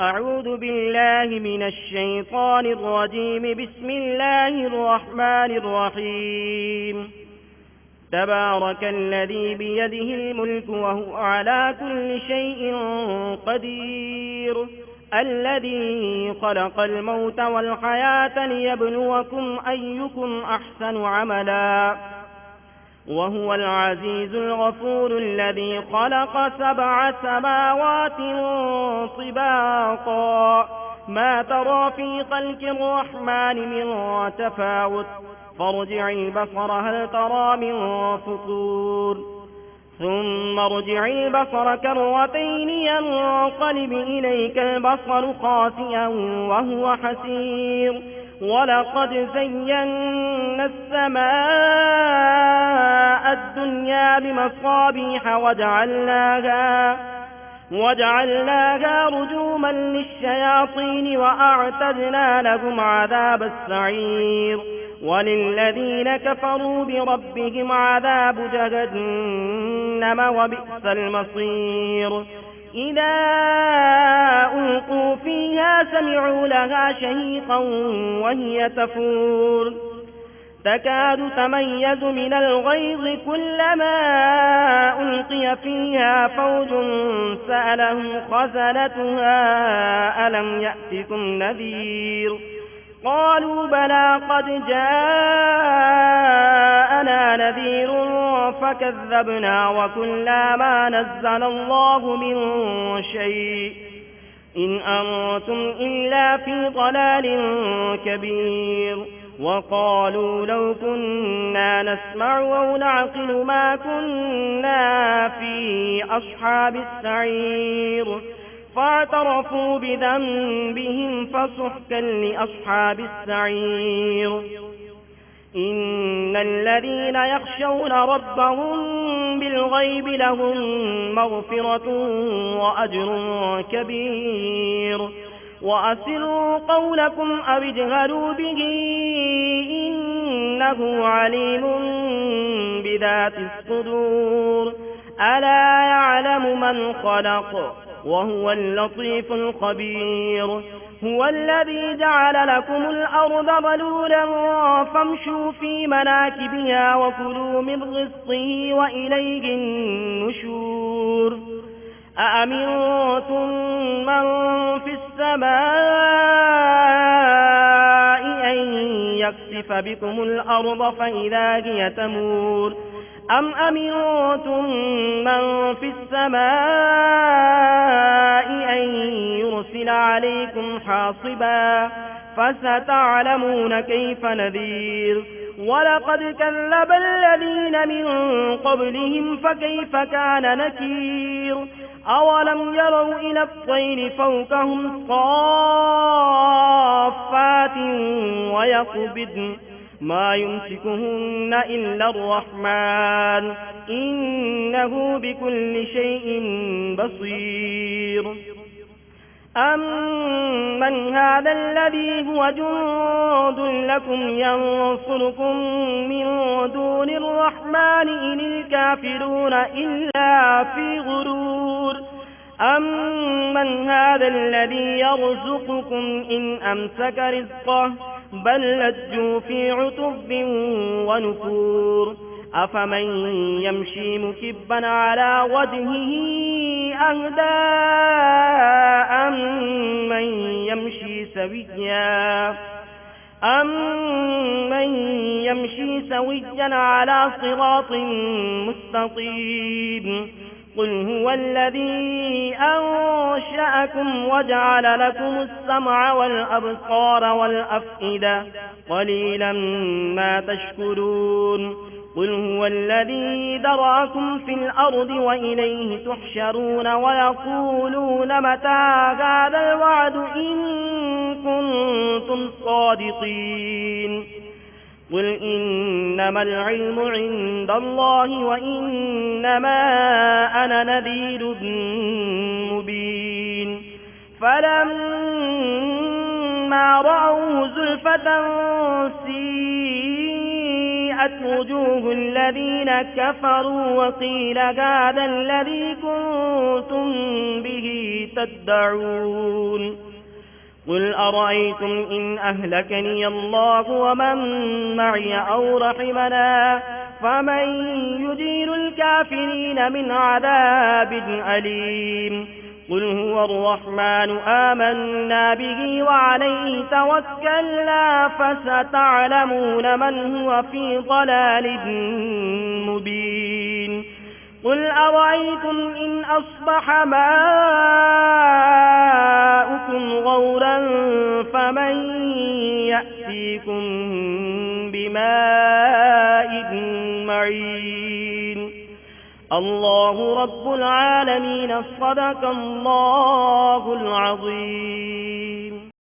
أعوذ بالله من الشيطان الرجيم. بسم الله الرحمن الرحيم. تبارك الذي بيده الملك وهو على كل شيء قدير، الذي خلق الموت والحياة ليبلوكم أيكم أحسن عملا، وهو العزيز الغفور، الذي خلق 7 سماوات طباقا ما ترى في خلق الرحمن من تفاوت، فارجع البصر هل ترى من فطور، ثم ارجع البصر كرتين ينقلب إليك البصر خاسئا وهو حسير، ولقد زينا السماء الدنيا بمصابيح وجعلناها رجوما للشياطين وأعتدنا لهم عذاب السعير، وللذين كفروا بربهم عذاب جهنم وبئس المصير. إذا ألقوا فيها سمعوا لها شهيقا وهي تفور، تكاد تميز من الغيظ، كلما ألقي فيها فوج سألهم خزنتها ألم يأتكم نذير، قالوا بلى قد جاءنا نذير فكذبنا وقلنا ما نزل الله من شيء إن أنتم إلا في ضلال كبير. وقالوا لو كنا نسمع أو نعقل ما كنا في أصحاب السعير، فاعترفوا بذنبهم فسحقا لأصحاب السعير. إن الذين يخشون ربهم بالغيب لهم مغفرة وأجر كبير. وأسروا قولكم أو اجهروا به إنه عليم بذات الصدور. ألا يعلم من خلق وهو اللطيف الخبير. هو الذي جعل لكم الأرض ذلولا فامشوا في مناكبها وكلوا من رزقه وإليه النشور. أأمنتم من في السماء أن يخسف بكم الأرض فإذا هي تمور، أم أمنتم من في السماء أن يرسل عليكم حاصبا، فستعلمون كيف نذير. ولقد كذب الذين من قبلهم فكيف كان نكير. أولم يروا إلى الطير فوقهم صافات ويقبضن ما يمسكهن إلا الرحمن إنه بكل شيء بصير. أمن هذا الذي هو جند لكم ينصركم من دون الرحمن إن الكافرون إلا في غرور. أمن هذا الذي يرزقكم إن أمسك رزقه بل لجوا في عتب ونفور. أفمن يمشي مكبا على وجهه أهدى أمن يمشي سويا على صراط مستقيم. قل هو الذي أنشأكم وجعل لكم السمع والأبصار والأفئدة قليلا ما تشكرون. قل هو الذي ذرأكم في الأرض وإليه تحشرون. ويقولون متى هذا الوعد إن كنتم صادقين. قل إنما العلم عند الله وإنما أنا نذير مبين. فلما رأوه زلفة سيئت سيئت وجوه الذين كفروا وقيل هذا الذي كنتم به تدعون قل أرأيتم إن أهلكني الله ومن معي أو رحمنا فمن يجير الكافرين من عذاب أليم قل هو الرحمن آمنا به وعليه توكلنا فستعلمون من هو في ضلال مبين قل أرأيتم إن أصبح ماؤكم غورا فمن يأتيكم بماء معين الله رب العالمين صدق الله العظيم.